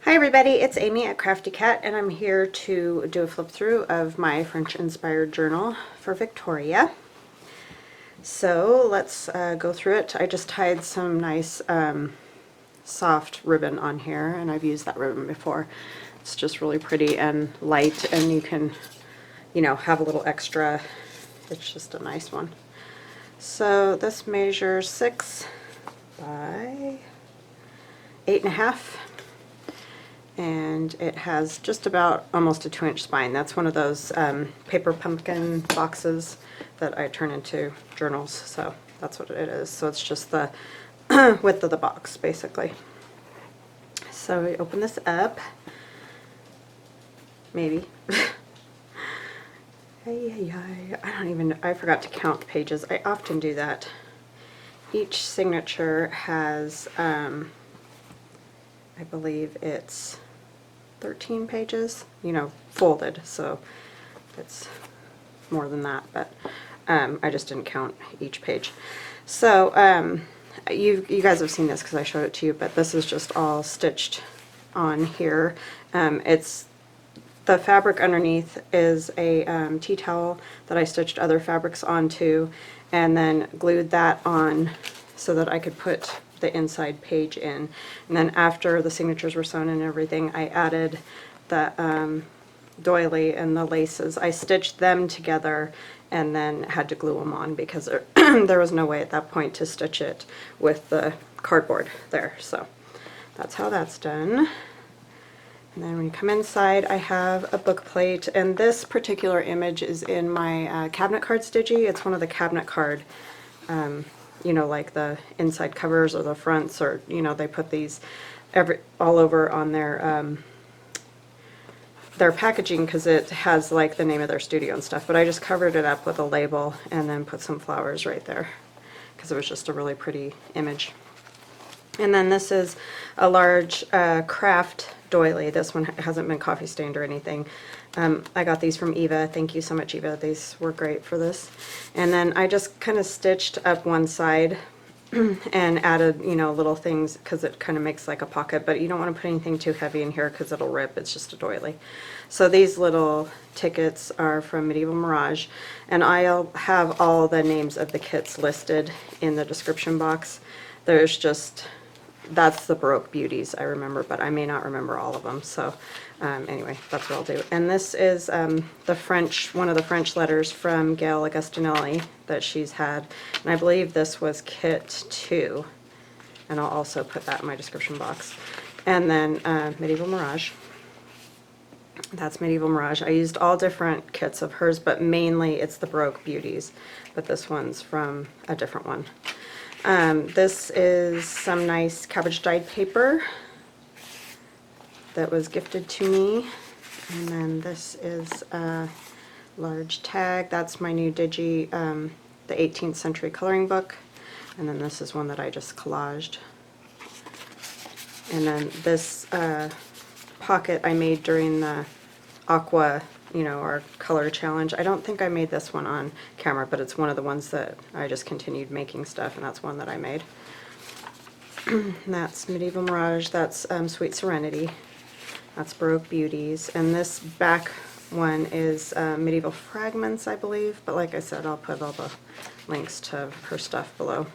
Hi everybody, it's Amy at Crafty Cat, and I'm here to do a flip through of my French inspired journal for Victoria. So let's go through it. I just tied some nice soft ribbon on here, and I've used that ribbon before. It's just really pretty and light, and you can, have a little extra. It's just a nice one. So this measures 6 by 8.5. And it has just about almost a 2-inch spine. That's one of those paper pumpkin boxes that I turn into journals, so that's what it is. So it's just the width of the box, basically. So we open this up. Maybe. I forgot to count pages. I often do that. Each signature has, I believe it's 13 pages, folded, so it's more than that, but I just didn't count each page. So you guys have seen this because I showed it to you, but this is just all stitched on here. It's the fabric underneath is a tea towel that I stitched other fabrics onto and then glued that on so that I could put the inside page in. And then after the signatures were sewn and everything, I added the doily and the laces. I stitched them together and then had to glue them on because there was no way at that point to stitch it with the cardboard there. So that's how that's done. And then when you come inside, I have a book plate, and this particular image is in my cabinet cards Digi. It's one of the cabinet card like the inside covers or the fronts, or they put these all over on their packaging because it has like the name of their studio and stuff. But I just covered it up with a label and then put some flowers right there because it was just a really pretty image. And then this is a large craft doily. This one hasn't been coffee stained or anything. I got these from Eva. Thank you so much, Eva. These were great for this. And then I just kind of stitched up one side and added, little things because it kind of makes like a pocket, but you don't want to put anything too heavy in here because it'll rip. It's just a doily. So these little tickets are from Medieval Mirage, and I'll have all the names of the kits listed in the description box. There's just, that's the Baroque Beauties I remember, but I may not remember all of them. So anyway, that's what I'll do. And this is the French, one of the French letters from Gail Augustinelli that she's had. And I believe this was kit 2. And I'll also put that in my description box. And then Medieval Mirage. That's Medieval Mirage. I used all different kits of hers, but mainly it's the Baroque Beauties. But this one's from a different one. This is some nice cabbage dyed paper that was gifted to me. And then this is a large tag. That's my new Digi, the 18th century coloring book. And then this is one that I just collaged. And then this pocket I made during the Aqua, our color challenge. I don't think I made this one on camera, but it's one of the ones that I just continued making stuff, and that's one that I made. That's Medieval Mirage. That's Sweet Serenity. That's Baroque Beauties. And this back one is Medieval Fragments, I believe. But like I said, I'll put all the links to her stuff below.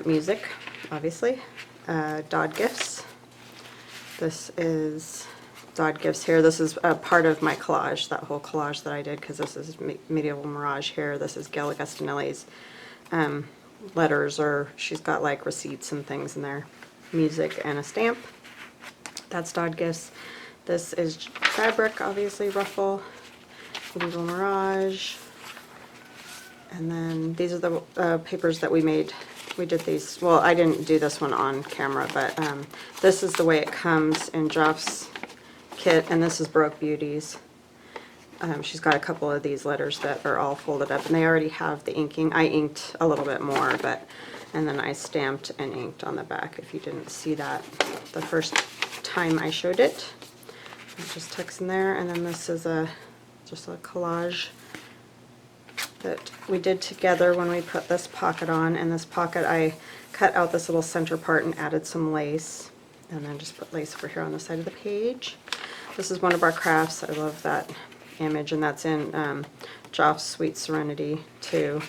Music, obviously. Dodd Gifts. This is Dodd Gifts here. This is a part of my collage, that whole collage that I did, because this is Medieval Mirage here. This is Gail Augustinelli's letters, or she's got like receipts and things in there. Music and a stamp. That's Dodd Gifts. This is fabric, obviously, ruffle. Medieval Mirage. And then these are the papers that we made. We did these, well, I didn't do this one on camera, but this is the way it comes in Joff's kit, and this is Baroque Beauties. She's got a couple of these letters that are all folded up, and they already have the inking. I inked a little bit more, and then I stamped and inked on the back, if you didn't see that the first time I showed it. It just tucks in there, and then this is just a collage that we did together when we put this pocket on. And this pocket, I cut out this little center part and added some lace. and then just put lace over here on the side of the page. This is Wondubar Crafts. I love that image, and that's in Joff's Sweet Serenity too.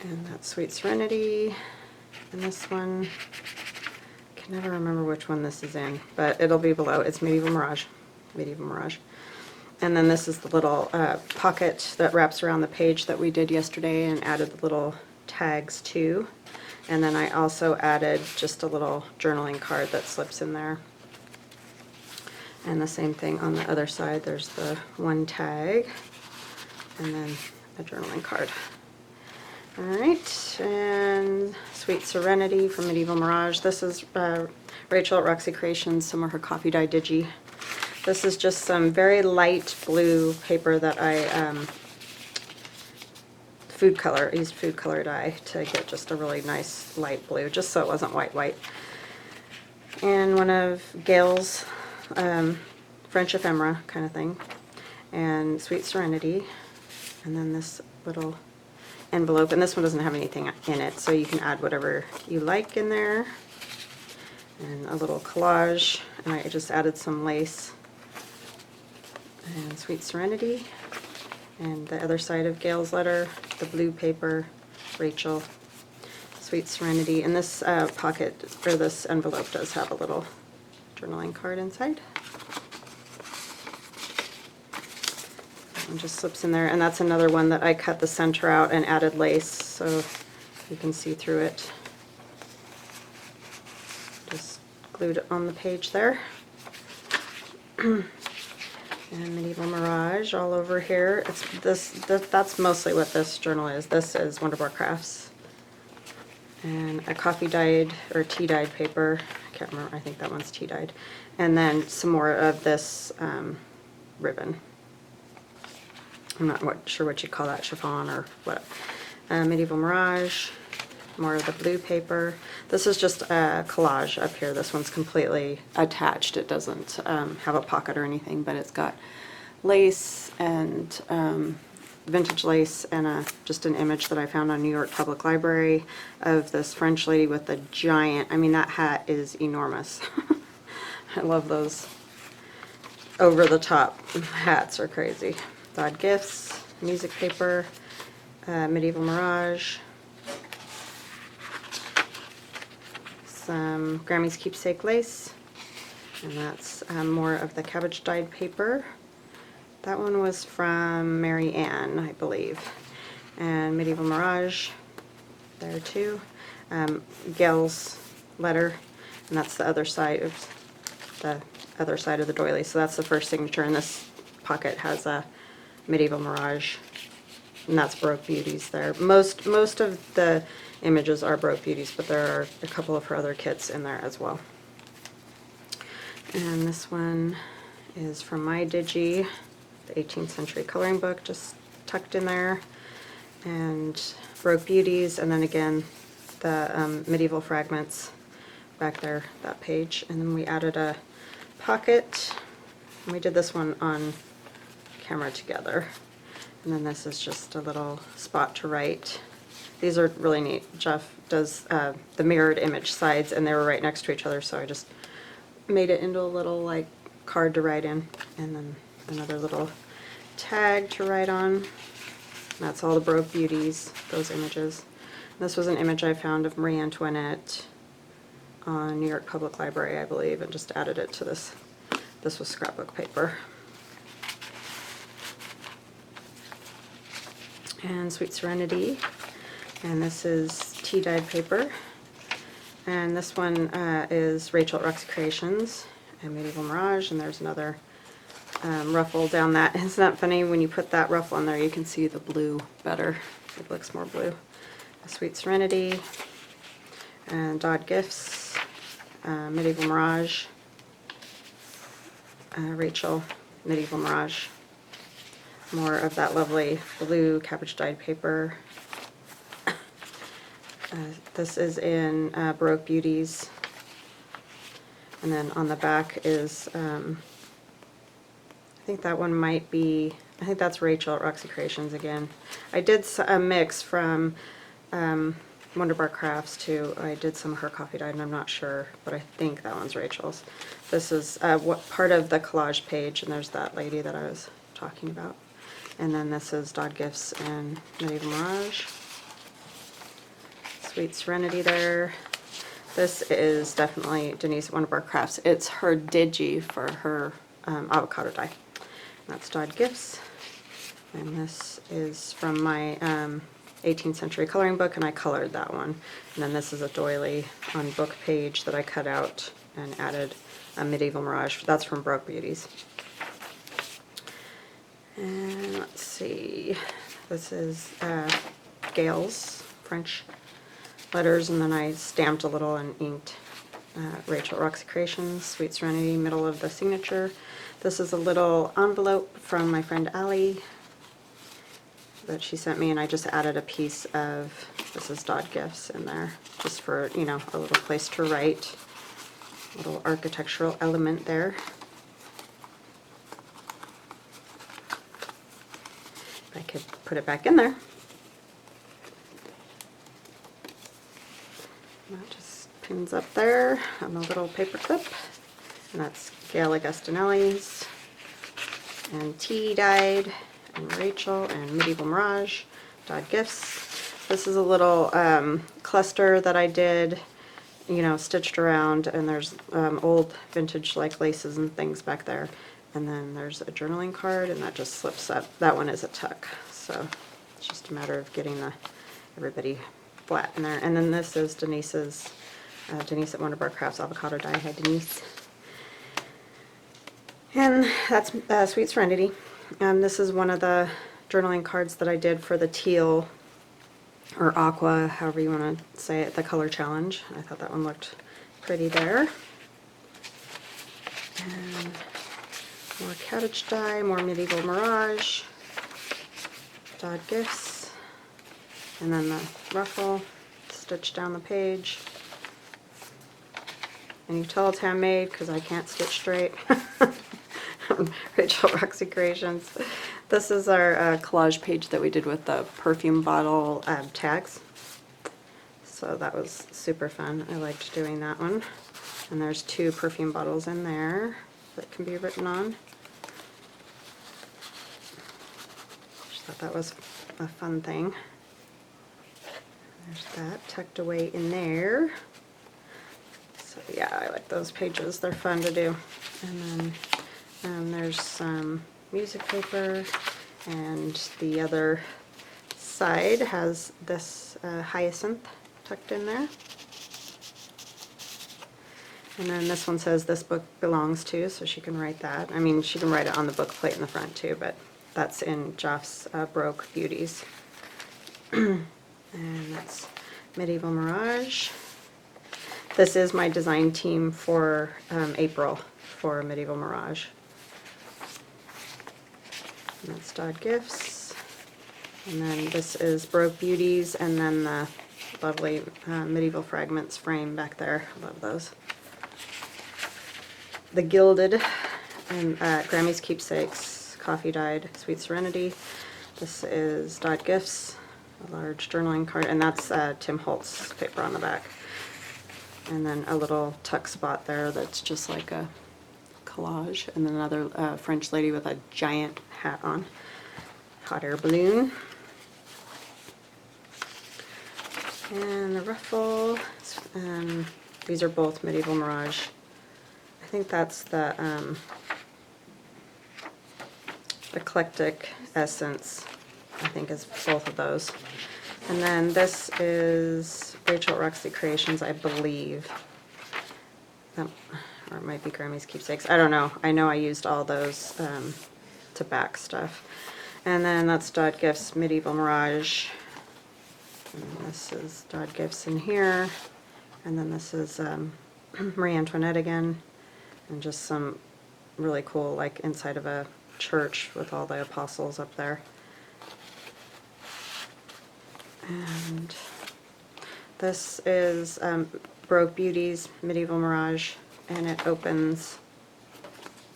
And that's Sweet Serenity. And this one, I can never remember which one this is in, but it'll be below. It's Medieval Mirage. Medieval Mirage. And then this is the little pocket that wraps around the page that we did yesterday and added the little tags to. And then I also added just a little journaling card that slips in there. And the same thing on the other side. There's the one tag and then a journaling card. Alright, and Sweet Serenity from Medieval Mirage. This is Rachel at Roxy Creations, some of her coffee dye Digi. This is just some very light blue paper that I used food color dye to get just a really nice light blue, just so it wasn't white. And one of Gail's French ephemera kind of thing, and Sweet Serenity, and then this little envelope, and this one doesn't have anything in it, so you can add whatever you like in there. And a little collage, and I just added some lace and Sweet Serenity, and the other side of Gail's letter, the blue paper, Rachel, Sweet Serenity, and this pocket, or this envelope does have a little journaling card inside. And just slips in there, and that's another one that I cut the center out and added lace so you can see through it. Just glued it on the page there. And Medieval Mirage all over here. That's mostly what this journal is. This is Wondubar Crafts. And a coffee dyed or tea dyed paper. I can't remember, I think that one's tea dyed. And then some more of this ribbon. I'm not sure what you call that, chiffon or what. Medieval Mirage, more of the blue paper. This is just a collage up here. This one's completely attached. It doesn't have a pocket or anything, but it's got lace and vintage lace and just an image that I found on New York Public Library of this French lady with a giant, I mean, that hat is enormous. I love those over-the-top hats, are crazy. Odd Gifts, music paper, Medieval Mirage, some Grammies Keepsake lace, and that's more of the cabbage dyed paper. That one was from Mary Ann, I believe. And Medieval Mirage there too. Gail's letter, and that's the other side of the doily. So that's the first signature, and this pocket has a Medieval Mirage, and that's Baroque Beauties there. Most of the images are Baroque Beauties, but there are a couple of her other kits in there as well. And this one is from my Digi, the 18th century coloring book, just tucked in there, and Baroque Beauties, and then again the Medieval Fragments back there, that page. And then we added a pocket, and we did this one on camera together. And then this is just a little spot to write. These are really neat. Jeff does the mirrored image sides, and they were right next to each other, so I just made it into a little like card to write in, and then another little tag to write on. That's all the Baroque Beauties, those images. This was an image I found of Marie Antoinette on New York Public Library, I believe, and just added it to this. This was scrapbook paper. And Sweet Serenity, and this is tea dyed paper, and this one is Rachel at Roxy Creations and Medieval Mirage, and there's another ruffle down that. Isn't that funny? When you put that ruffle on there, you can see the blue better. It looks more blue. A Sweet Serenity, and Odd Gifts, Medieval Mirage, Rachel, Medieval Mirage. More of that lovely blue cabbage dyed paper. This is in Baroque Beauties. And then on the back is, I think that one might be, I think that's Rachel at Roxy Creations again. I did a mix from Wondubar Crafts too. I did some of her coffee dyed, and I'm not sure, but I think that one's Rachel's. This is what part of the collage page, and there's that lady that I was talking about. And then this is Dodd Gifts and Medieval Mirage. Sweet Serenity there. This is definitely Denise at Wondubar Crafts. It's her Digi for her avocado dye. That's Dodd Gifts. And this is from my 18th century coloring book, and I colored that one. And then this is a doily on book page that I cut out and added a Medieval Mirage. That's from Baroque Beauties. And let's see, this is Gail's French letters, and then I stamped a little and inked Rachel Roxy Creations, Sweet Serenity, middle of the signature. This is a little envelope from my friend Allie that she sent me, and I just added a piece of, this is Dodd Gifts in there, just for, you know, a little place to write, a little architectural element there. I could put it back in there. That just pins up there on a little paper clip, and that's Gail Augustinelli's, and tea dyed, and Rachel, and Medieval Mirage, Dodd Gifts. This is a little cluster that I did, you know, stitched around, and there's old vintage like laces and things back there. And then there's a journaling card, and that just slips up. That one is a tuck, so it's just a matter of getting everybody flat in there. And then this is Denise's, Denise at Wondubar Crafts avocado dye. Hi, Denise. And that's Sweet Serenity. This is one of the journaling cards that I did for the teal or aqua, however you want to say it, the color challenge. I thought that one looked pretty there. And more cottage dye, more Medieval Mirage, Dodd Gifts, and then the ruffle stitched down the page. And you tell it's handmade because I can't stitch straight. Rachel Roxy Creations. This is our collage page that we did with the perfume bottle tags. So that was super fun. I liked doing that one. And there's 2 perfume bottles in there that can be written on. Just thought that was a fun thing. There's that tucked away in there. So yeah, I like those pages. They're fun to do. And then there's some music paper, and the other side has this hyacinth tucked in there. And then this one says this book belongs to, so she can write that. I mean, she can write it on the book plate in the front too, but that's in Joff's Baroque Beauties. And that's Medieval Mirage. This is my design team for April for Medieval Mirage. And that's Dodd Gifts. And then this is Baroque Beauties, and then the lovely Medieval Fragments frame back there. I love those. The Gilded and Grammies Keepsakes, coffee dyed Sweet Serenity. This is Dodd Gifts, a large journaling card, and that's Tim Holtz paper on the back. And then a little tuck spot there that's just like a collage, and then another French lady with a giant hat on, hot air balloon. And the ruffle, these are both Medieval Mirage. I think that's the Eclectic Essence, I think is both of those. And then this is Rachel Roxy Creations, I believe. Or it might be Grammys Keepsakes. I don't know. I know I used all those to back stuff. And then that's Dodd Gifts Medieval Mirage. And this is Dodd Gifts in here. And then this is Marie Antoinette again. And just some really cool, like inside of a church with all the apostles up there. And this is Baroque Beauties Medieval Mirage, and it opens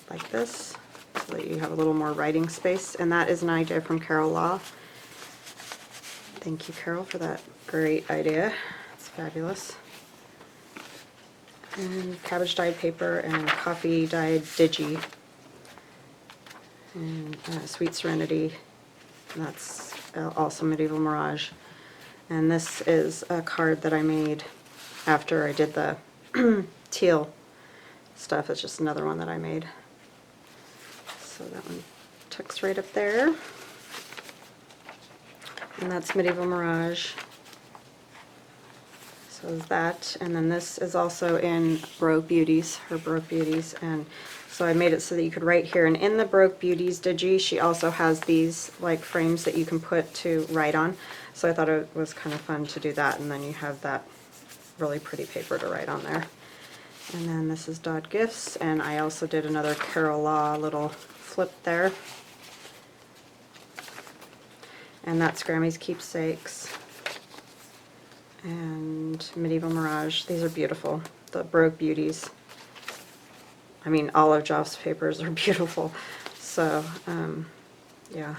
like this so that you have a little more writing space. And that is an idea from Carol Law. Thank you, Carol, for that great idea. It's fabulous. And cabbage dyed paper and coffee dyed Digi. And Sweet Serenity. And that's also Medieval Mirage. And this is a card that I made after I did the teal stuff. It's just another one that I made. So that one tucks right up there. And that's Medieval Mirage. So is that. And then this is also in Baroque Beauties, her Baroque Beauties. And so I made it so that you could write here. And in the Baroque Beauties Digi, she also has these like frames that you can put to write on. So I thought it was kind of fun to do that. And then you have that really pretty paper to write on there. And then this is Dodd Gifts. And I also did another Carol Law little flip there. And that's Grammies Keepsakes. And Medieval Mirage. These are beautiful. The Baroque Beauties. I mean, all of Joff's papers are beautiful. So, yeah.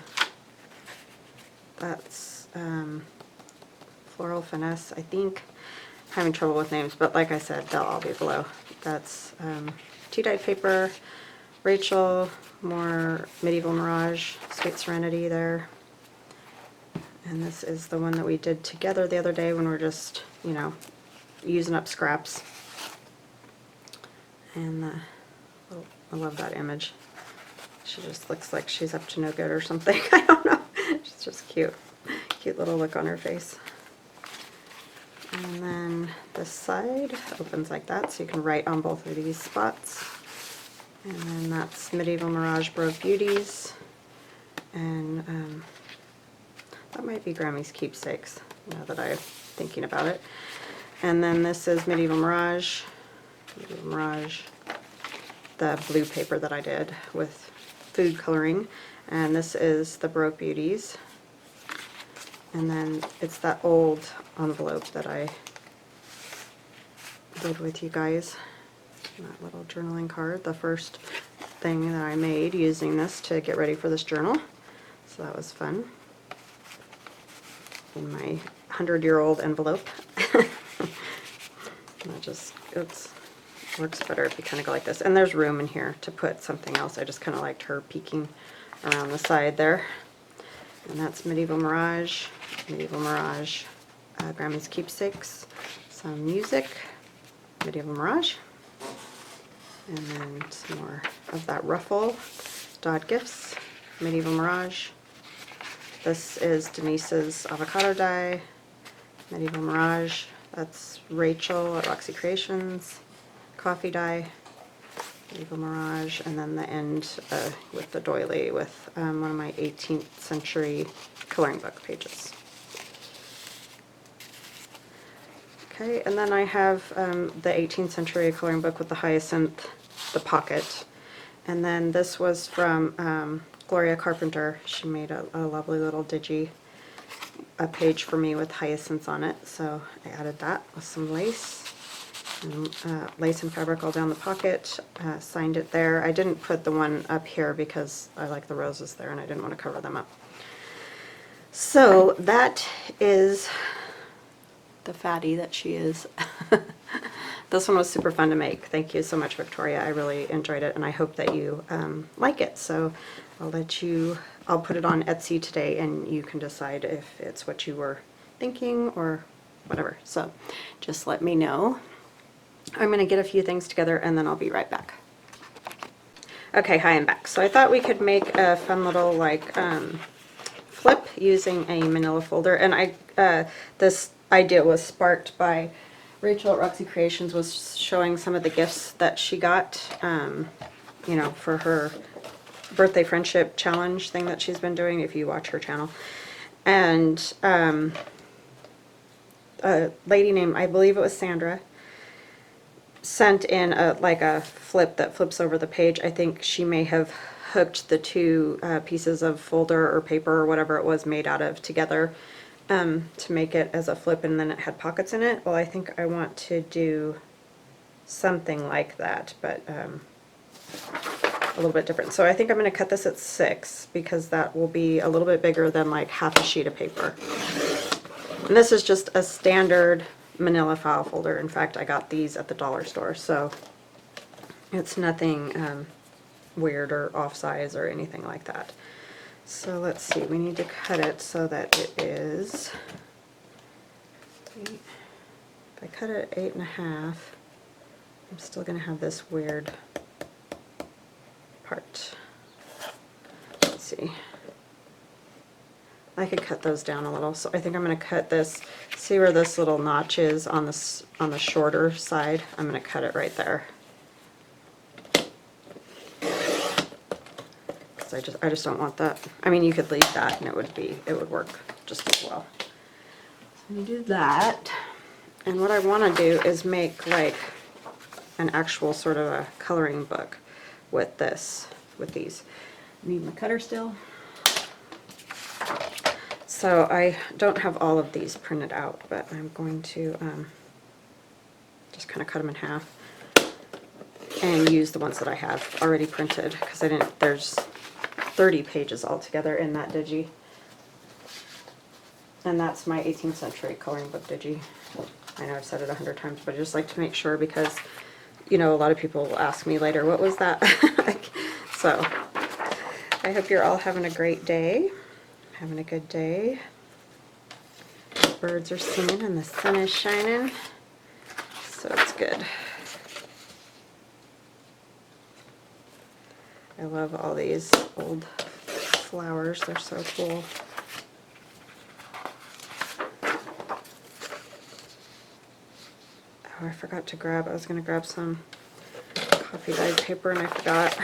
That's Floral Finesse, I think. I'm having trouble with names, but like I said, they'll all be below. That's tea-dyed paper. Rachel, more Medieval Mirage, Sweet Serenity there. And this is the one that we did together the other day when we're just, you know, using up scraps. And I love that image. She just looks like she's up to no good or something. I don't know. She's just cute. Cute little look on her face. And then this side opens like that, so you can write on both of these spots. And then that's Medieval Mirage Baroque Beauties. And that might be Grammys Keepsakes, now that I'm thinking about it. And then this is Medieval Mirage. Medieval Mirage, the blue paper that I did with food coloring. And this is the Baroque Beauties. And then it's that old envelope that I did with you guys. That little journaling card, the first thing that I made using this to get ready for this journal. So that was fun. In my 100-year-old envelope. It works better if you kind of go like this. And there's room in here to put something else. I just kind of liked her peeking around the side there. And that's Medieval Mirage, Grammys Keepsakes, some music, Medieval Mirage, and then some more of that ruffle, Dodd Gifts, Medieval Mirage. This is Denise's avocado die, Medieval Mirage. That's Rachel at Roxy Creations, coffee die, Medieval Mirage, and then the end with the doily with one of my 18th century coloring book pages. Okay, and then I have the 18th century coloring book with the hyacinth, the pocket, and then this was from Gloria Carpenter. She made a lovely little digi, a page for me with hyacinths on it, so I added that with some lace. And, lace and fabric all down the pocket, signed it there. I didn't put the one up here because I like the roses there and I didn't want to cover them up. So that is the fatty that she is. This one was super fun to make. Thank you so much, Victoria. I really enjoyed it and I hope that you like it. So I'll put it on Etsy today and you can decide if it's what you were thinking or whatever. So just let me know. I'm going to get a few things together and then I'll be right back. Okay, hi, I'm back. So I thought we could make a fun little like flip using a manila folder, and this idea was sparked by Rachel at Roxy Creations was showing some of the gifts that she got, you know, for her birthday friendship challenge thing that she's been doing, if you watch her channel. And a lady named, I believe it was Sandra, sent in like a flip that flips over the page. I think she may have hooked the two pieces of folder or paper or whatever it was made out of together to make it as a flip, and then it had pockets in it. Well, I think I want to do something like that, but a little bit different. So I think I'm going to cut this at 6 because that will be a little bit bigger than like half a sheet of paper. And this is just a standard manila file folder. In fact, I got these at the dollar store, so it's nothing weird or off size or anything like that. So let's see, we need to cut it so that it is, if I cut it at 8.5, I'm still going to have this weird part. Let's see. I could cut those down a little, so I think I'm going to cut this. See where this little notch is on the shorter side? I'm going to cut it right there. Because I just don't want that. I mean, you could leave that and it would work just as well. So I'm going to do that. And what I want to do is make like an actual sort of a coloring book with these. Need my cutter still. So I don't have all of these printed out, but I'm going to just kind of cut them in half and use the ones that I have already printed, because there's 30 pages altogether in that Digi. And that's my 18th century coloring book Digi. I know I've said it 100 times, but I just like to make sure, because, you know, a lot of people will ask me later, what was that? So I hope you're all having a great day. Having a good day. The birds are singing and the sun is shining, so it's good. I love all these old flowers, they're so cool. Oh, I forgot to grab, I was going to grab some coffee dyed paper and I forgot.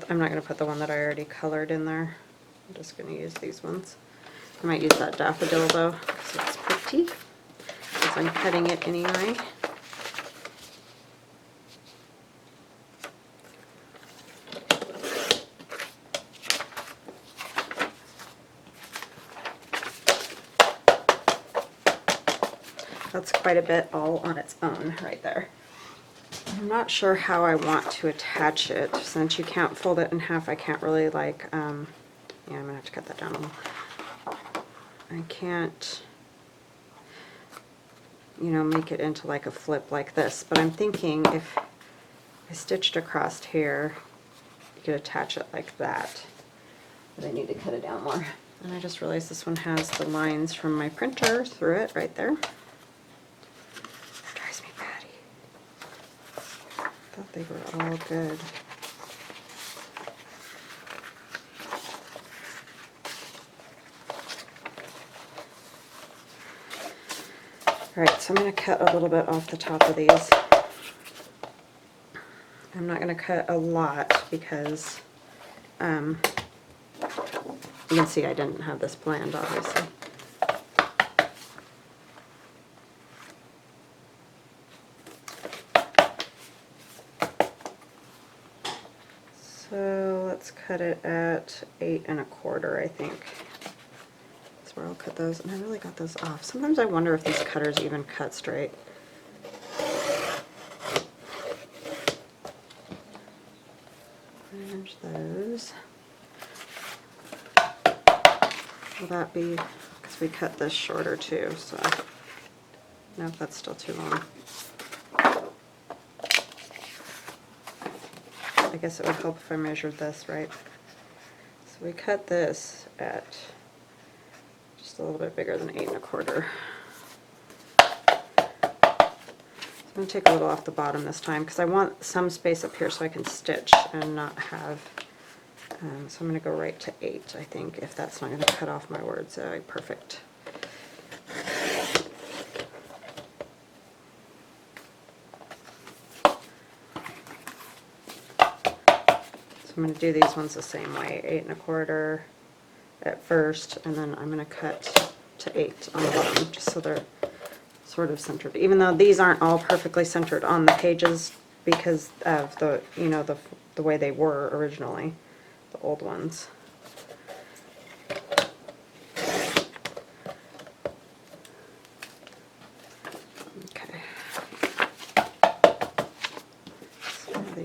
I'm not going to put the one that I already colored in there. I'm just going to use these ones. I might use that daffodil though, because it's pretty, because I'm cutting it anyway. That's quite a bit all on its own right there. I'm not sure how I want to attach it. Since you can't fold it in half, I can't really like, yeah, I'm going to have to cut that down a little. I can't, you know, make it into like a flip like this, but I'm thinking if I stitched across here, you could attach it like that. But I need to cut it down more. And I just realized this one has the lines from my printer through it right there. Drives me batty. Thought they were all good. Alright, so I'm going to cut a little bit off the top of these. I'm not going to cut a lot because you can see I didn't have this planned, obviously. So let's cut it at 8 1/4, I think. That's where I'll cut those, and I really got those off. Sometimes I wonder if these cutters even cut straight. There's those. Will that be, because we cut this shorter too, so nope, that's still too long. I guess it would help if I measured this, right? So we cut this at just a little bit bigger than 8 1/4. I'm going to take a little off the bottom this time because I want some space up here so I can stitch and not have, so I'm going to go right to 8, I think, if that's not going to cut off my words. Perfect. So I'm going to do these ones the same way, 8 1/4 at first, and then I'm going to cut to 8 on the bottom, just so they're sort of centered, even though these aren't all perfectly centered on the pages because of the, you know, the way they were originally, the old ones.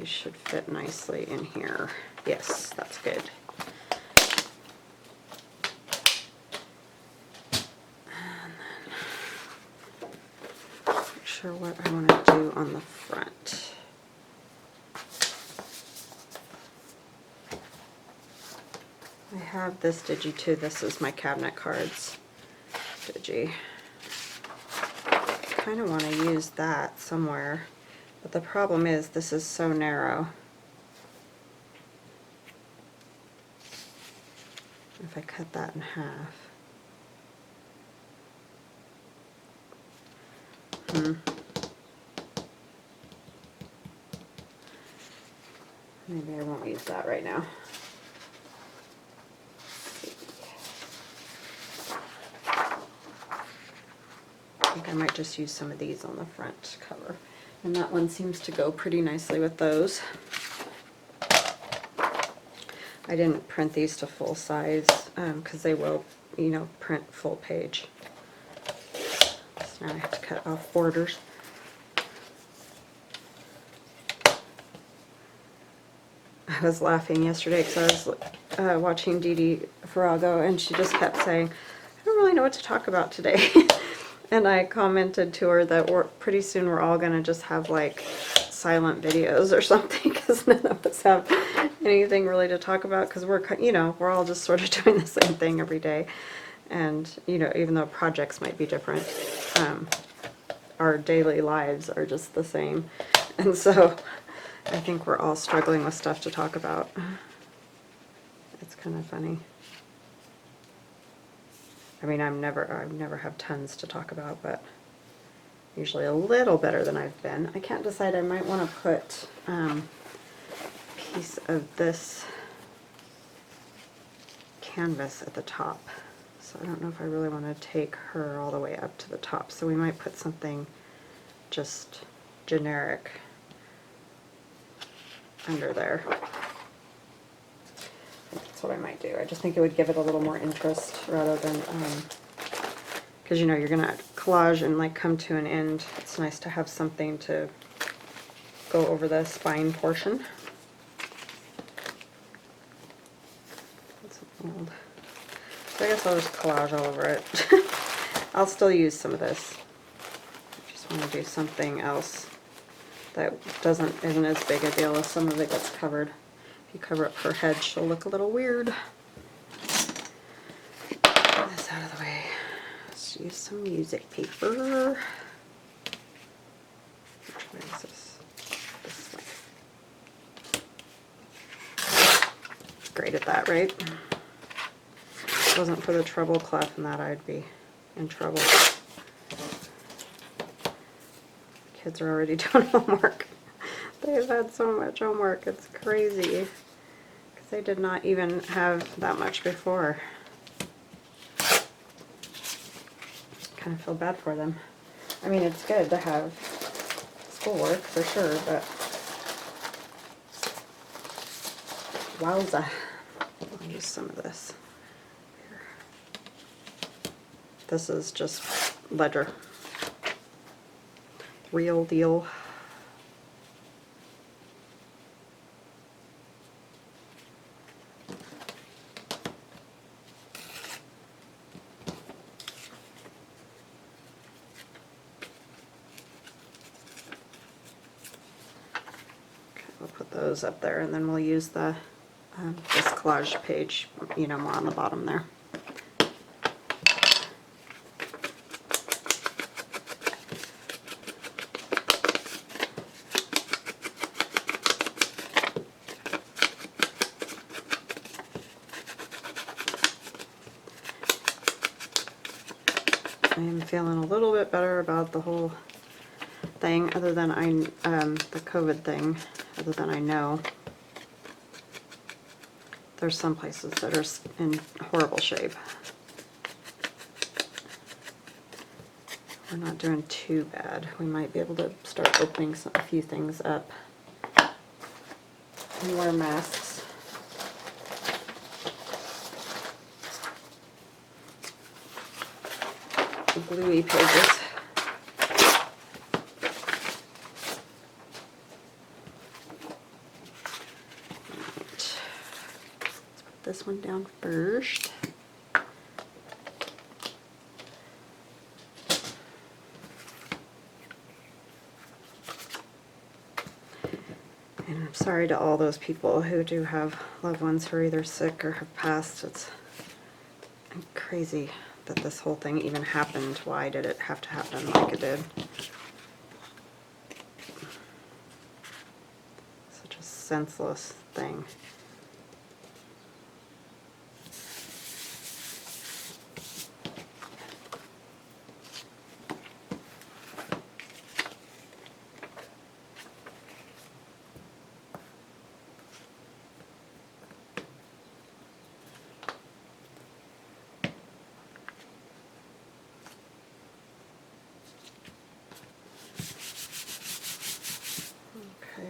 these should fit nicely in here. Yes, that's good. And then not sure what I want to do on the front. I have this Digi too. This is my cabinet cards Digi. I kind of want to use that somewhere, but the problem is this is so narrow. If I cut that in half. Maybe I won't use that right now. I think I might just use some of these on the front cover. And that one seems to go pretty nicely with those. I didn't print these to full size because they will, you know, print full page. So now I have to cut off borders. I was laughing yesterday because I was watching Digi Farrago, and she just kept saying, I don't really know what to talk about today. And I commented to her that pretty soon we're all going to just have like silent videos or something, because none of us have anything really to talk about, because we're, you know, we're all just sort of doing the same thing every day. And, you know, even though projects might be different, our daily lives are just the same. And so I think we're all struggling with stuff to talk about. It's kind of funny. I mean, I've never have tons to talk about, but usually a little better than I've been. I can't decide. I might want to put a piece of this canvas at the top. So I don't know if I really want to take her all the way up to the top. So we might put something just generic under there. That's what I might do. I just think it would give it a little more interest rather than, because you know you're gonna collage and like come to an end. It's nice to have something to go over the spine portion. That's old. So I guess I'll just collage all over it. I'll still use some of this. I just want to do something else that isn't as big a deal as some of it gets covered. If you cover up her head, she'll look a little weird. Get this out of the way. Let's use some music paper. Which way is this? This way. Great at that, right? If it wasn't for the treble clef and that, I'd be in trouble. Kids are already doing homework. They've had so much homework, it's crazy. Because they did not even have that much before. Kind of feel bad for them. I mean, it's good to have schoolwork for sure, but wowza. I'll use some of this. Here. This is just ledger. Real deal. Those up there, and then we'll use the this collage page, you know, more on the bottom there. I am feeling a little bit better about the whole thing, other than the COVID thing. Other than I know there's some places that are in horrible shape. We're not doing too bad. We might be able to start opening a few things up and wear masks. Gluey pages. put this one down first. And I'm sorry to all those people who do have loved ones who are either sick or have passed. It's crazy that this whole thing even happened. Why did it have to happen like it did? Such a senseless thing.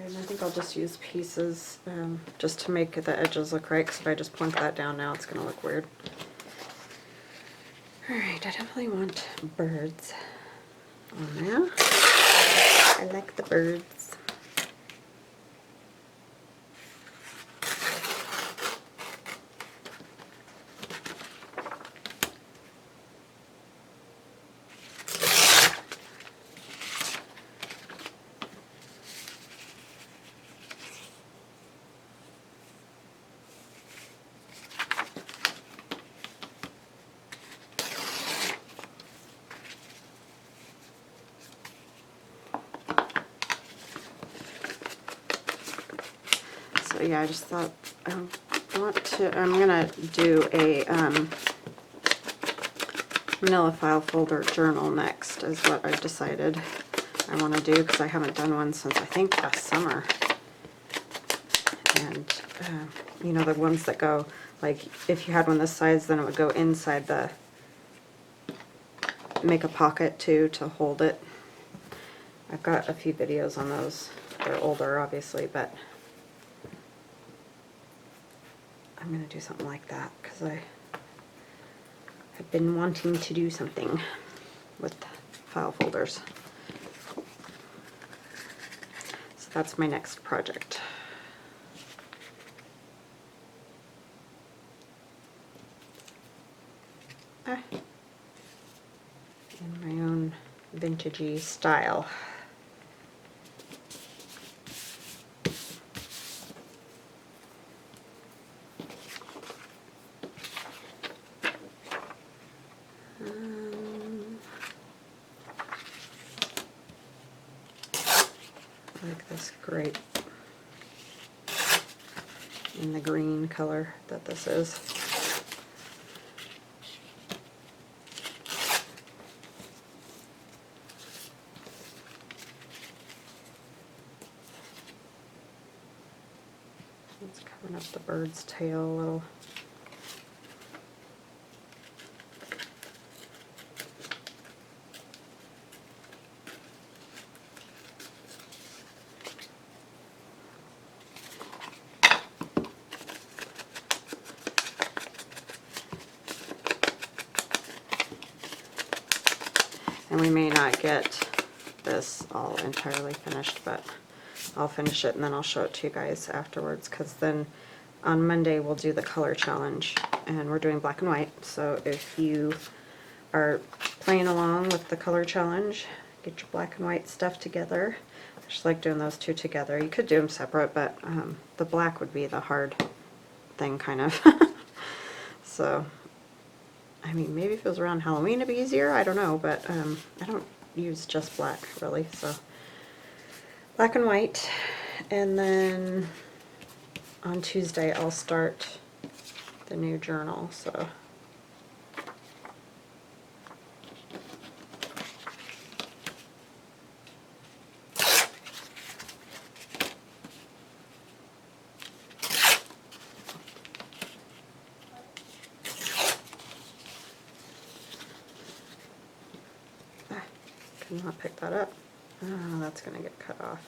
And I think I'll just use pieces just to make the edges look right, because if I just point that down now, it's going to look weird. Alright, I definitely want birds on there. I like the birds. So yeah, I just thought I'm gonna do a manila file folder journal next is what I've decided I want to do, because I haven't done one since I think last summer. And you know, the ones that go, like if you had one this size, then it would go inside the, make a pocket too to hold it. I've got a few videos on those. They're older obviously, but I'm going to do something like that because I have been wanting to do something with file folders. So that's my next project. In my own vintagey style. Like this grape in the green color that this is. It's covering up the bird's tail a little. And we may not get this all entirely finished, but I'll finish it and then I'll show it to you guys afterwards, because then on Monday we'll do the color challenge, and we're doing black and white. So if you are playing along with the color challenge, get your black and white stuff together. I just like doing those two together. You could do them separate, but the black would be the hard thing, kind of. So I mean, maybe if it was around Halloween it'd be easier, I don't know, but I don't use just black really, so black and white. And then on Tuesday I'll start the new journal, so not pick that up. Oh, that's going to get cut off.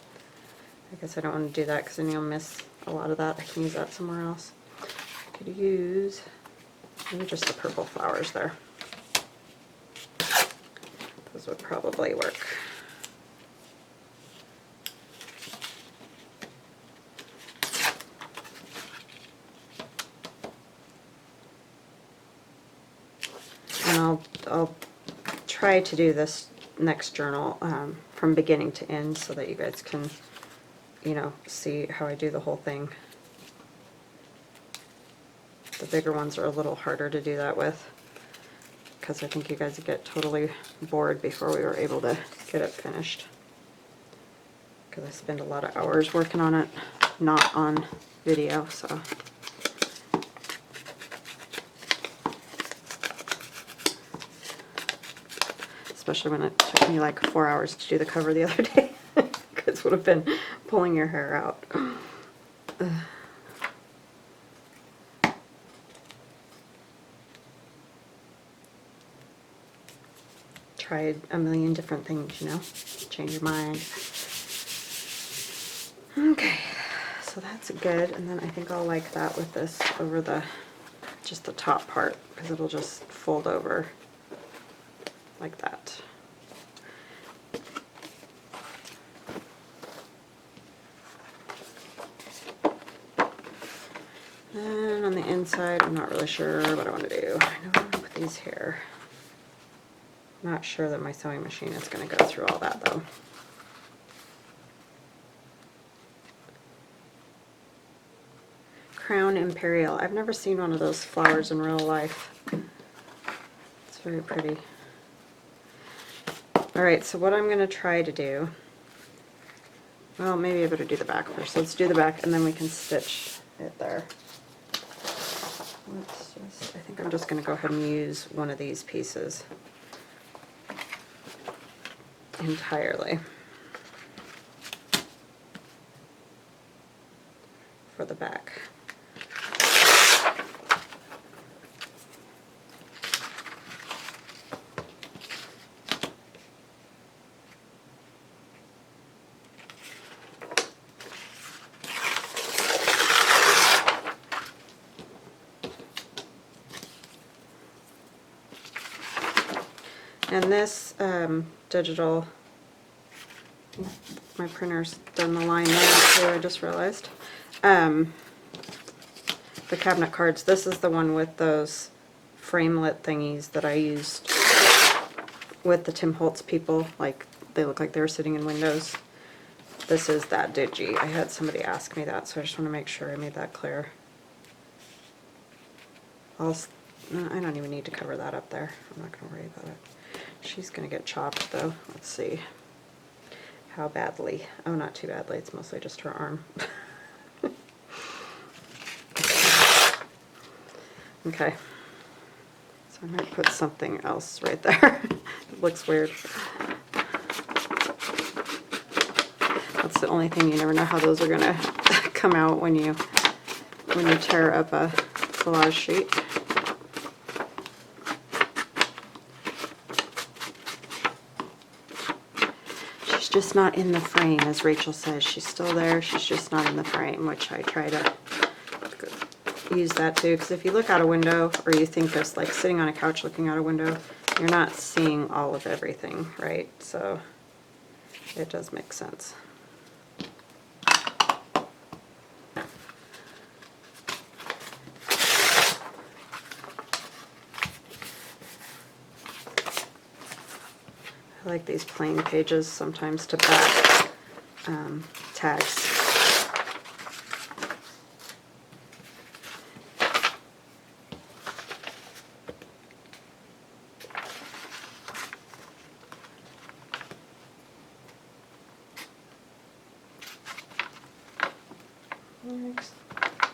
I guess I don't want to do that because then you'll miss a lot of that. I can use that somewhere else. I could use maybe just the purple flowers there. Those would probably work. I'll try to do this next journal from beginning to end so that you guys can, you know, see how I do the whole thing. The bigger ones are a little harder to do that with, because I think you guys would get totally bored before we were able to get it finished. Because I spend a lot of hours working on it, not on video, so. Especially when it took me like 4 hours to do the cover the other day, because it would have been pulling your hair out. Tried a million different things, you know, change your mind. Okay, so that's good, and then I think I'll like that with this over the, just the top part, because it'll just fold over like that. And on the inside, I'm not really sure what I want to do. I know I want to put these here. I'm not sure that my sewing machine is going to go through all that though. Crown Imperial. I've never seen one of those flowers in real life. It's very pretty. Alright, so what I'm going to try to do, well, maybe I better do the back first. Let's do the back and then we can stitch it there. Let's just, I think I'm just going to go ahead and use one of these pieces entirely for the back. And this digital, my printer's done the line there too, I just realized. The cabinet cards, this is the one with those framelit thingies that I used with the Tim Holtz people, like they look like they were sitting in windows. This is that Digi. I had somebody ask me that, so I just want to make sure I made that clear. I don't even need to cover that up there. I'm not going to worry about it. She's going to get chopped though. Let's see how badly. Oh, not too badly. It's mostly just her arm. Okay. So I might put something else right there. It looks weird. That's the only thing, you never know how those are going to come out when you tear up a collage sheet. Just not in the frame, as Rachel says. She's still there, she's just not in the frame, which I try to use that too, because if you look out a window, or you think just like sitting on a couch looking out a window, you're not seeing all of everything, right? So it does make sense. I like these plain pages sometimes to back tags.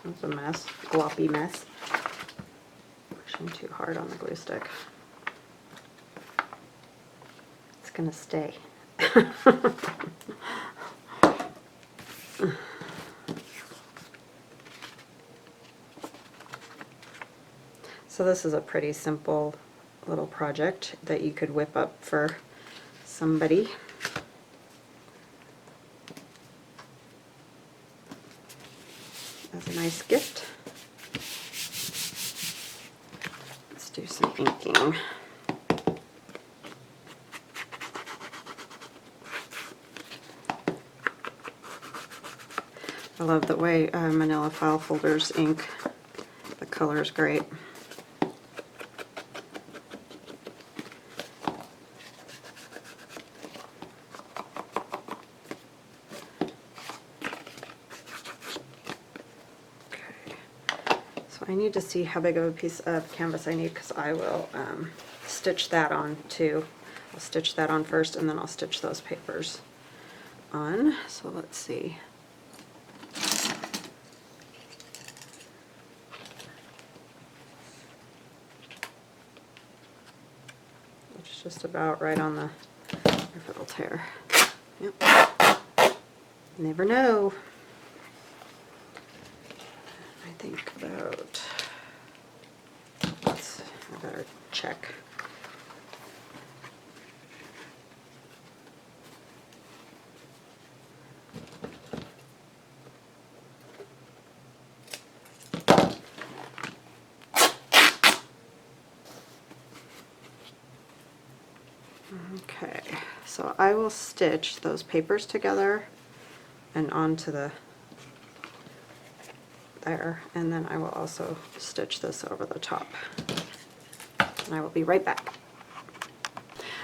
That's a mess, gloppy mess. Pushing too hard on the glue stick. It's gonna stay. So this is a pretty simple little project that you could whip up for somebody. As a nice gift. Let's do some inking. I love the way Manila file folders ink. The color is great. So I need to see how big of a piece of canvas I need, because I will stitch that on too. I'll stitch that on first, and then I'll stitch those papers on. So let's see. It's just about right on the, if it'll tear. Yep. Never know. I think about, I better check. Okay, so I will stitch those papers together and onto the there, and then I will also stitch this over the top. And I will be right back.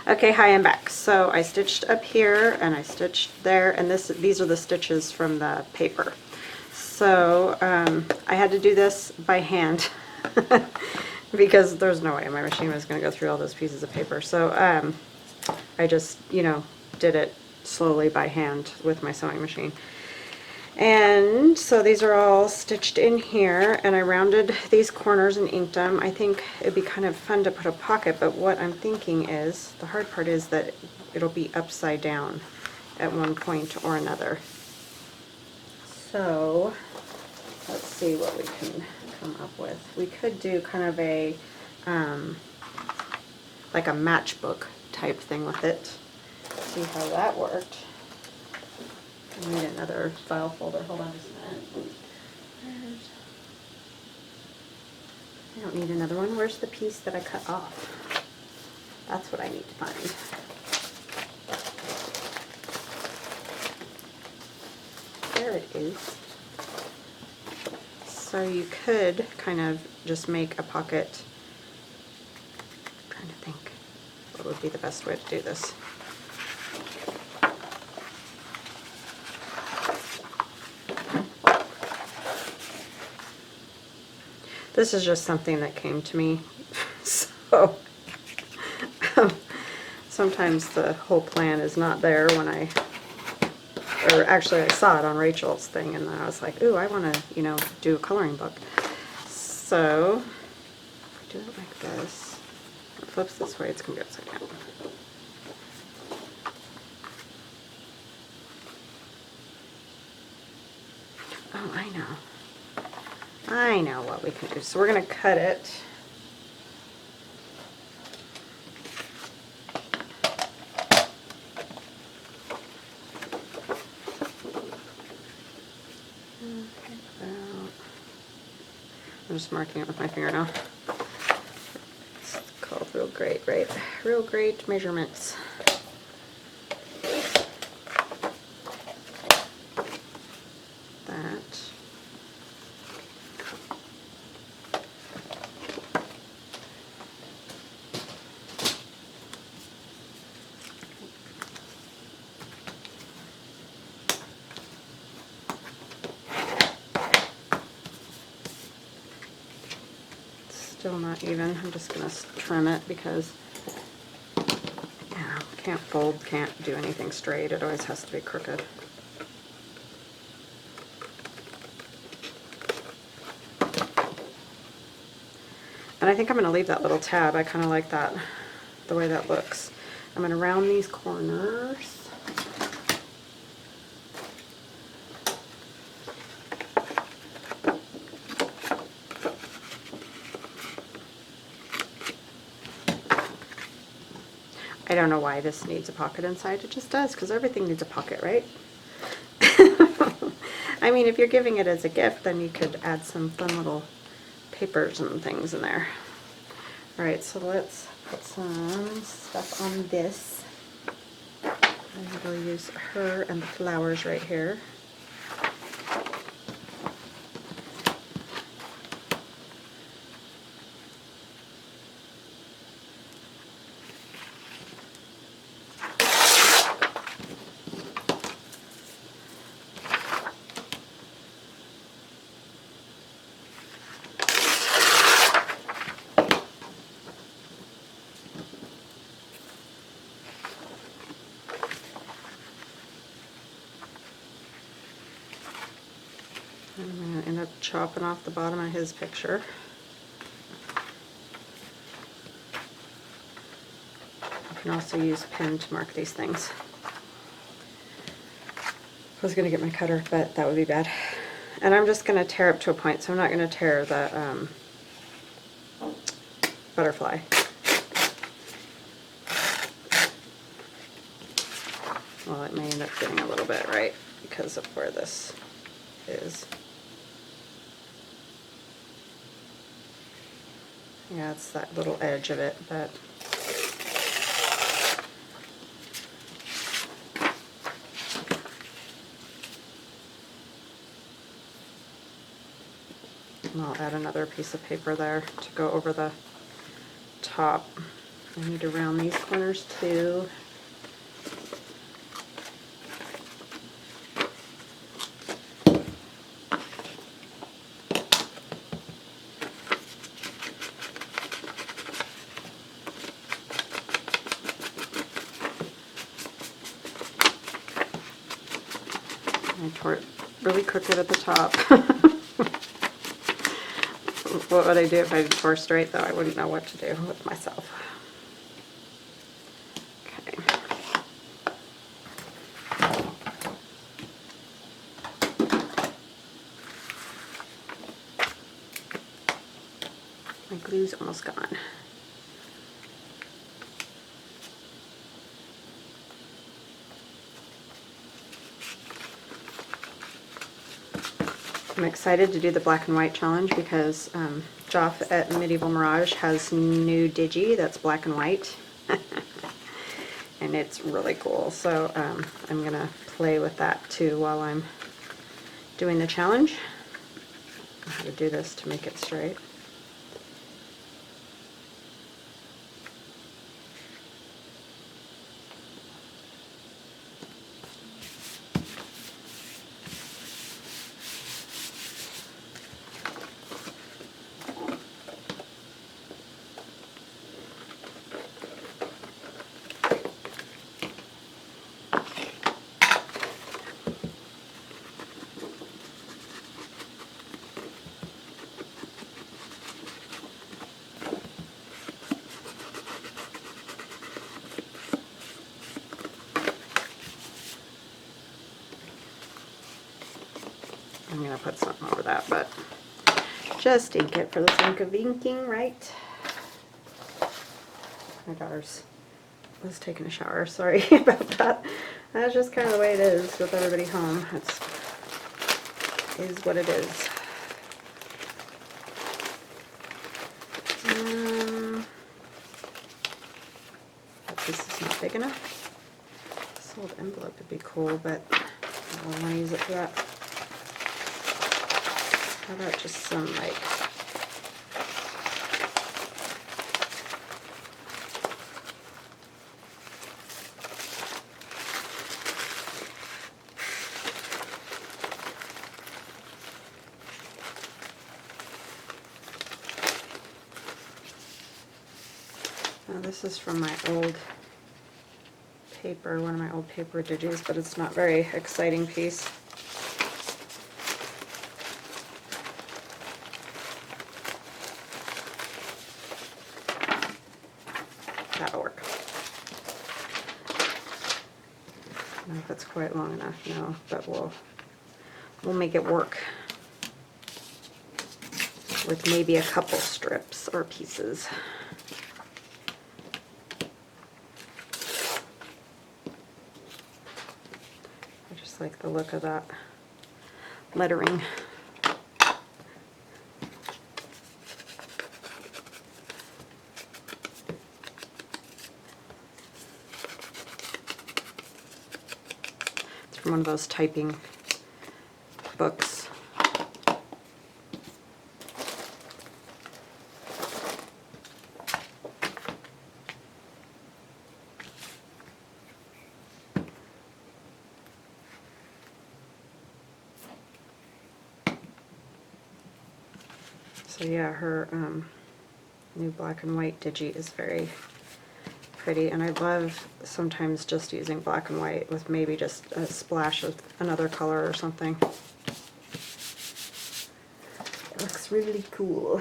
Okay, hi, I'm back. So I stitched up here and I stitched there, and these are the stitches from the paper. So I had to do this by hand because there's no way my machine was going to go through all those pieces of paper. So I just, you know, did it slowly by hand with my sewing machine. And so these are all stitched in here, and I rounded these corners and inked them. I think it'd be kind of fun to put a pocket, but what I'm thinking is, the hard part is that it'll be upside down at one point or another. So let's see what we can come up with. We could do kind of a, like a matchbook type thing with it. See how that worked. I need another file folder. Hold on just a minute. I don't need another one. Where's the piece that I cut off? That's what I need to find. There it is. So you could kind of just make a pocket. I'm trying to think what would be the best way to do this. This is just something that came to me, so sometimes the whole plan is not there when or actually I saw it on Rachel's thing, and I was like, ooh, I want to, you know, do a coloring book. So if I do it like this, it flips this way, it's going to be upside down. Oh, I know what we can do. So we're going to cut it. I'm just marking it with my finger now. It's called real great, right? Real great measurements. That. Still not even. I'm just going to trim it because can't fold, can't do anything straight. It always has to be crooked. And I think I'm going to leave that little tab. I kind of like that, the way that looks. I'm going to round these corners. I don't know why this needs a pocket inside. It just does, because everything needs a pocket, right? I mean, if you're giving it as a gift, then you could add some fun little papers and things in there. Alright, so let's put some stuff on this. I'm going to use her and the flowers right here. I'm going to end up chopping off the bottom of his picture. You can also use pen to mark these things. I was going to get my cutter, but that would be bad. And I'm just going to tear up to a point, so I'm not going to tear the butterfly. Well, it may end up getting a little bit right because of where this is. Yeah, it's that little edge of it, but and I'll add another piece of paper there to go over the top. I need to round these corners too. I tore it really crooked at the top. What would I do if I tore straight though? I wouldn't know what to do with myself. Okay. My glue's almost gone. I'm excited to do the black and white challenge because Joff at Medieval Mirage has new Digi that's black and white. And it's really cool. So I'm going to play with that too while I'm doing the challenge. I know how to do this to make it straight. I'm going to put something over that, but just ink it for the sake of inking, right? My daughter's was taking a shower, sorry about that. That's just kind of the way it is with everybody home. Is what it is. That piece is not big enough. This old envelope would be cool, but I don't want to use it for that. How about just some like now this is from my old paper, one of my old paper digis, but it's not very exciting piece. That'll work. I don't know if it's quite long enough, no, but we'll make it work with maybe a couple strips or pieces. I just like the look of that lettering. One of those typing books. So yeah, her new black and white Digi is very pretty, and I love sometimes just using black and white with maybe just a splash of another color or something. looks really cool.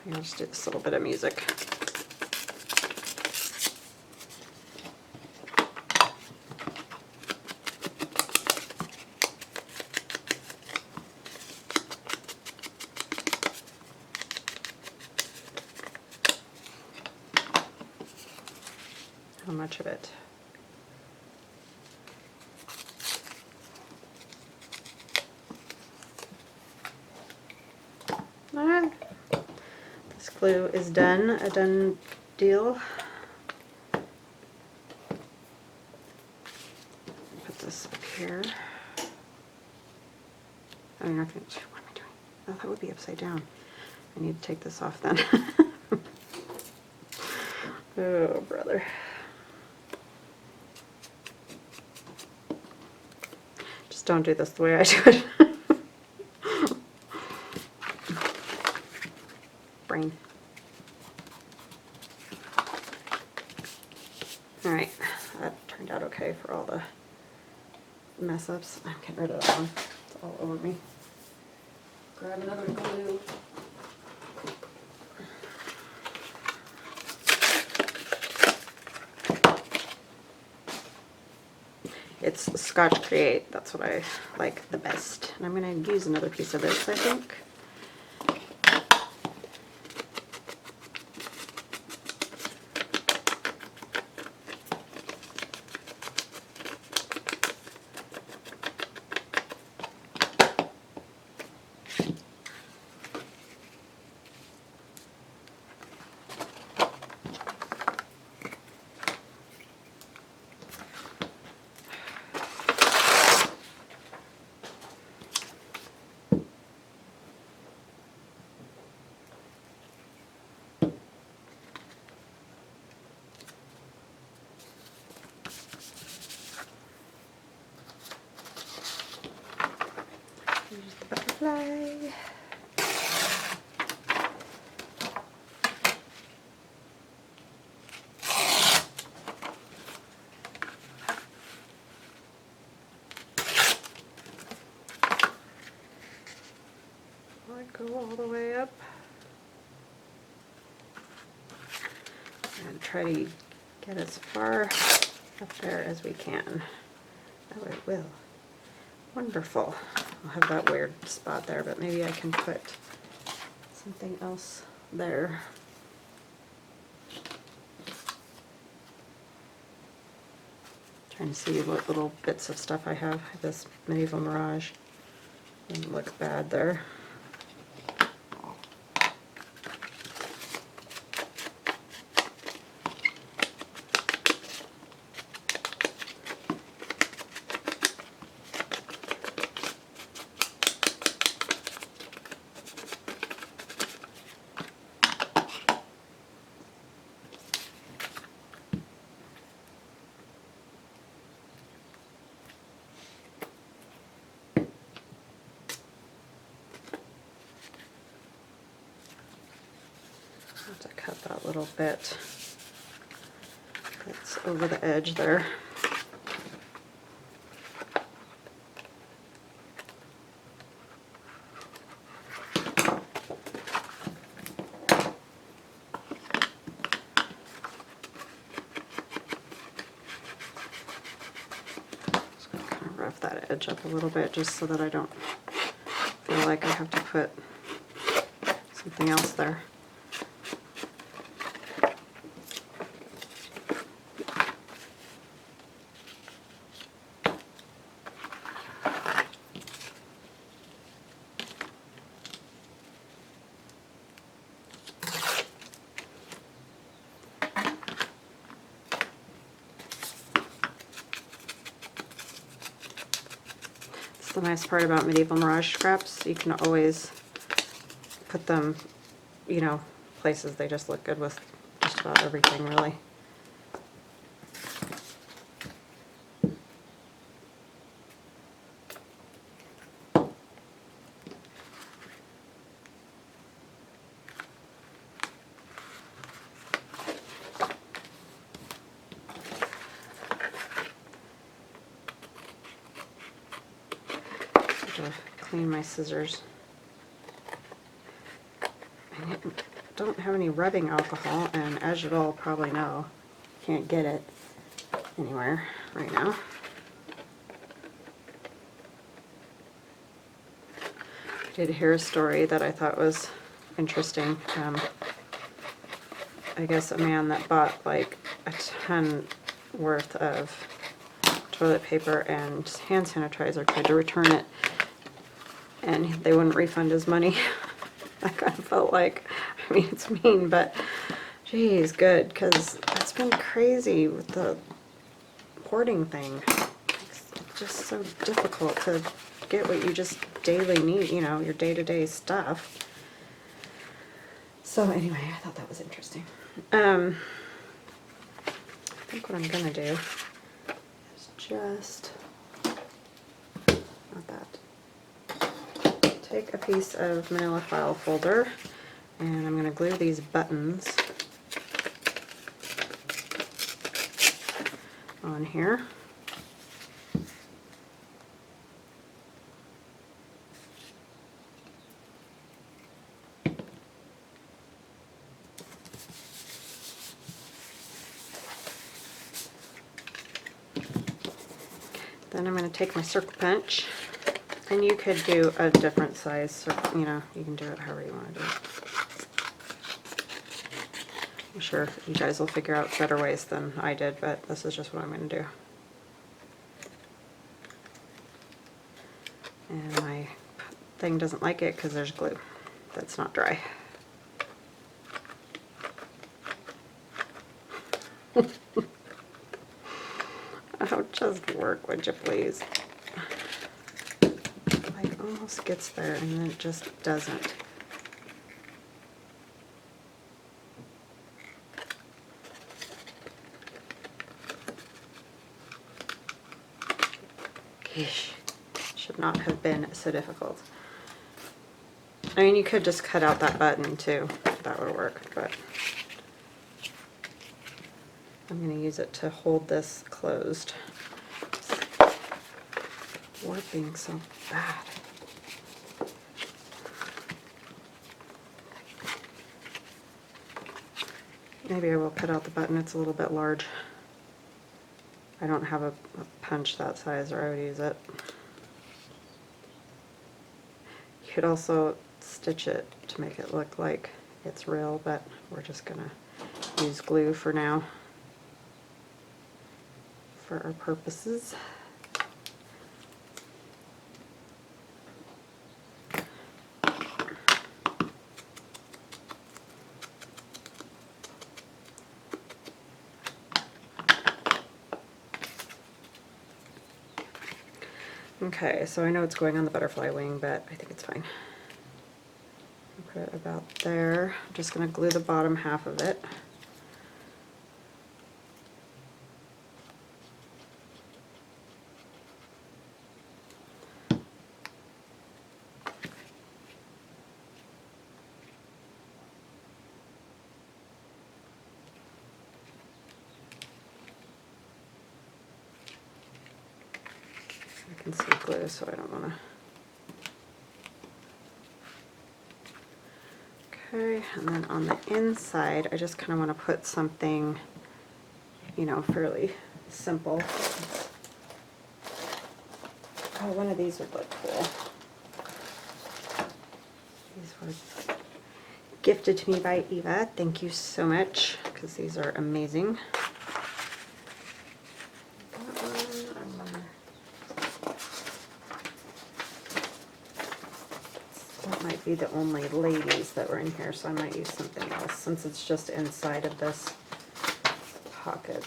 I'll just do this little bit of music. How much of it? Alright, this glue is done, a done deal. Put this up here. Oh, you're not going to, what am I doing? Oh, that would be upside down. I need to take this off then. Oh, brother. Just don't do this the way I do it. Brain. Alright, that turned out okay for all the mess ups. I'm getting rid of that one. It's all over me. Grab another glue. It's Scotch Create. That's what I like the best. And I'm going to use another piece of this, I think. Here's the butterfly. Go all the way up. And try to get as far up there as we can. Oh, it will. Wonderful. I'll have that weird spot there, but maybe I can put something else there. Trying to see what little bits of stuff I have. I have this Medieval Mirage. Doesn't look bad there. To cut that little bit that's over the edge there. Just gonna kind of rough that edge up a little bit just so that I don't feel like I have to put something else there. The nice part about Medieval Mirage scraps, you can always put them, you know, places. They just look good with just about everything, really. clean my scissors. I don't have any rubbing alcohol, and as you all probably know, can't get it anywhere right now. I did hear a story that I thought was interesting. I guess a man that bought like a ton worth of toilet paper and hand sanitizer tried to return it, and they wouldn't refund his money. I kind of felt like, I mean, it's mean, but geez, good, because it's been crazy with the hoarding thing. It's just so difficult to get what you just daily need, you know, your day-to-day stuff. So anyway, I thought that was interesting. I think what I'm gonna do is just, not that, take a piece of manila file folder, and I'm gonna glue these buttons on here. Then I'm going to take my circle punch, and you could do a different size circle, you know, you can do it however you want to do it. I'm sure you guys will figure out better ways than I did, but this is just what I'm going to do. And my thing doesn't like it because there's glue that's not dry. Oh, just work, would you please? Like, almost gets there and then it just doesn't. Gosh, should not have been so difficult. I mean, you could just cut out that button too. That would work, but I'm going to use it to hold this closed. It's warping so bad. Maybe I will cut out the button. It's a little bit large. I don't have a punch that size, or I would use it. You could also stitch it to make it look like it's real, but we're just going to use glue for now, for our purposes. Okay, so I know it's going on the butterfly wing, but I think it's fine. Put it about there. I'm just going to glue the bottom half of it. I can see glue, so I don't want to. Okay, and then on the inside, I just kind of want to put something, you know, fairly simple. Oh, one of these would look cool. These were gifted to me by Eva. Thank you so much, because these are amazing. That might be the only ladies that were in here, so I might use something else since it's just inside of this pocket.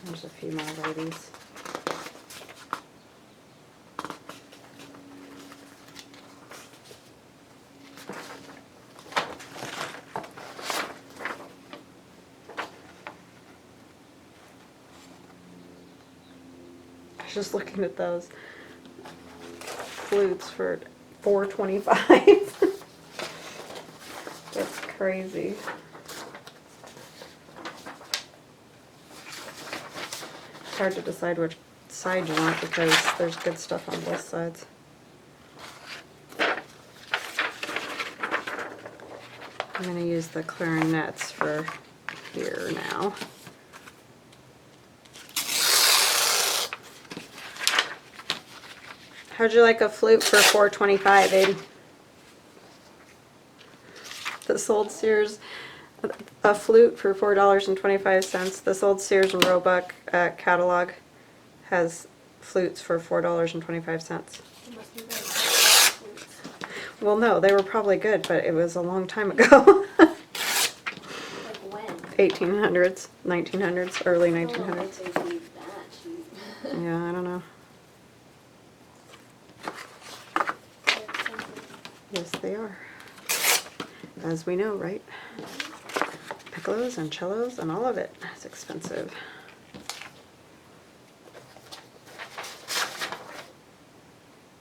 There's a few more ladies. Just looking at those flutes for $4.25. That's crazy. hard to decide which side you want because there's good stuff on both sides. I'm going to use the clarinets for here now. How'd you like a flute for $4.25, babe? This old Sears, a flute for $4.25. This old Sears and Roebuck catalog has flutes for $4.25. Well, no, they were probably good, but it was a long time ago. Like when? 1800s, 1900s, early 1900s. I don't know if they'd be that cheap. Yeah, I don't know. They're expensive. Yes, they are. As we know, right? Piccolos and cellos and all of it is expensive.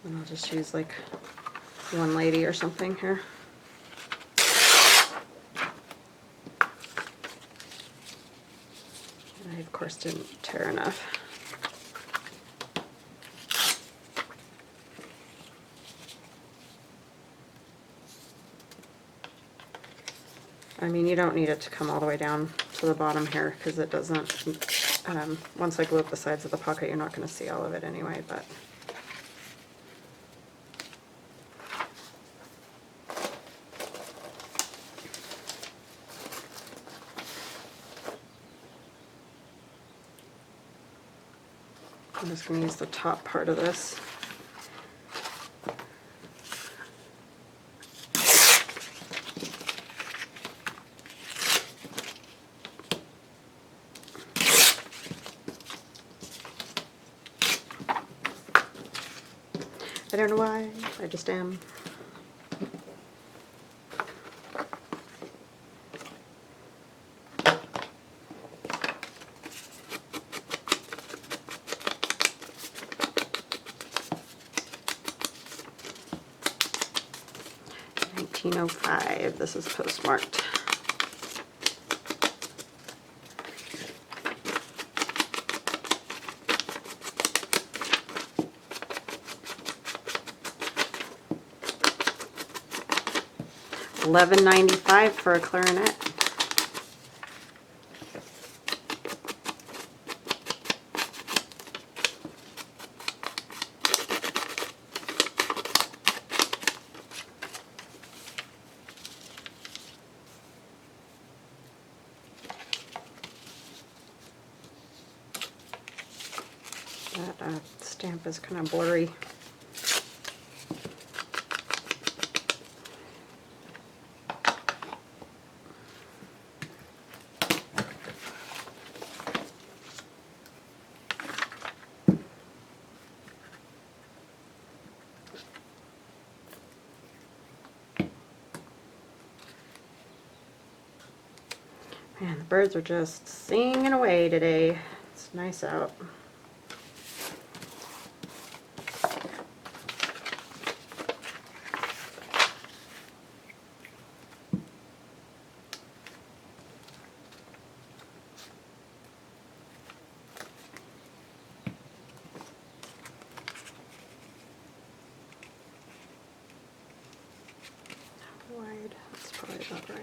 And I'll just use like one lady or something here. And I, of course, didn't tear enough. I mean, you don't need it to come all the way down to the bottom here because it doesn't, once I glue up the sides of the pocket, you're not going to see all of it anyway, but. I'm just going to use the top part of this. I don't know why, I just am. $1905, this is postmarked. $11.95 for a clarinet. That stamp is kind of blurry. Man, the birds are just singing away today. It's nice out. Wide, that's probably about right.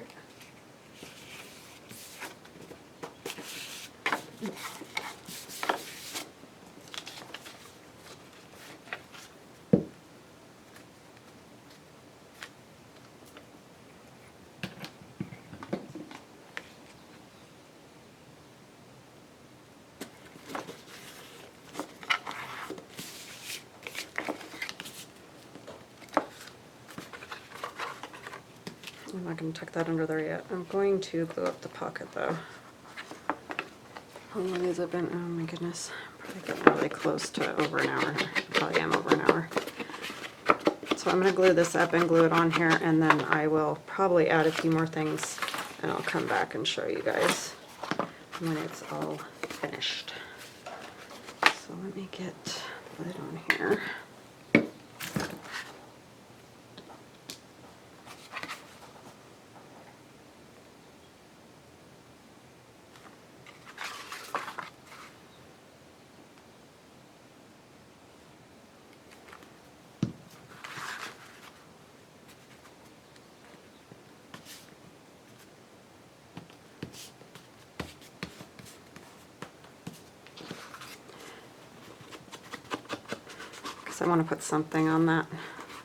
I'm not going to tuck that under there yet. I'm going to glue up the pocket though. How long has it been? Oh my goodness. I'm probably getting really close to over an hour. I probably am over an hour. So I'm going to glue this up and glue it on here, and then I will probably add a few more things and I'll come back and show you guys when it's all finished. So let me get the lid on here. because I want to put something on that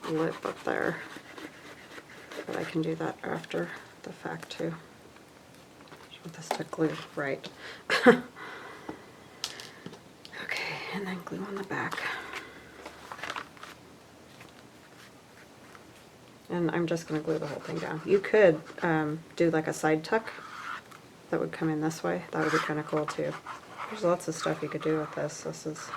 lip up there. But I can do that after the fact too. I want this to glue right. Okay, and then glue on the back. And I'm just going to glue the whole thing down. You could do like a side tuck that would come in this way. That would be kind of cool too. There's lots of stuff you could do with this. This is...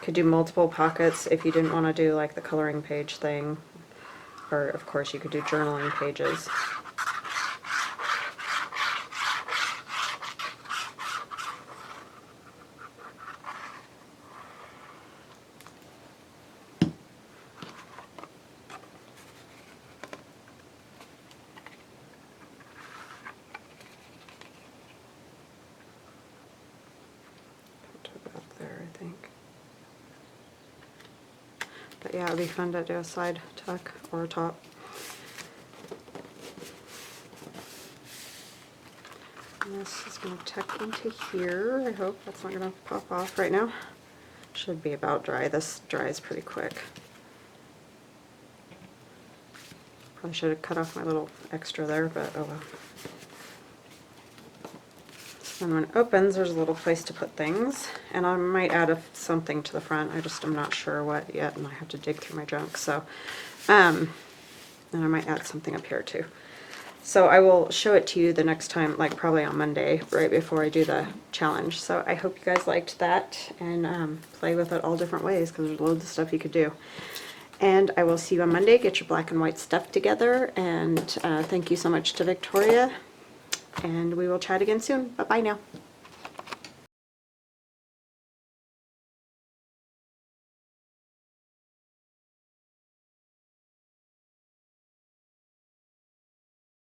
Could do multiple pockets if you didn't want to do like the coloring page thing. Or of course you could do journaling pages. To about there, I think. But yeah, it would be fun to do a side tuck or a top. And this is going to tuck into here. I hope that's not going to pop off right now. Should be about dry. This dries pretty quick. Probably should have cut off my little extra there, but oh well. So then when it opens, there's a little place to put things. And I might add something to the front. I'm not sure what yet, and I have to dig through my junk. So, and I might add something up here too. So I will show it to you the next time, like probably on Monday, right before I do the challenge. So I hope you guys liked that, and play with it all different ways, because there's loads of stuff you could do. And I will see you on Monday. Get your black and white stuff together, and thank you so much to Victoria, and we will chat again soon. Bye-bye now.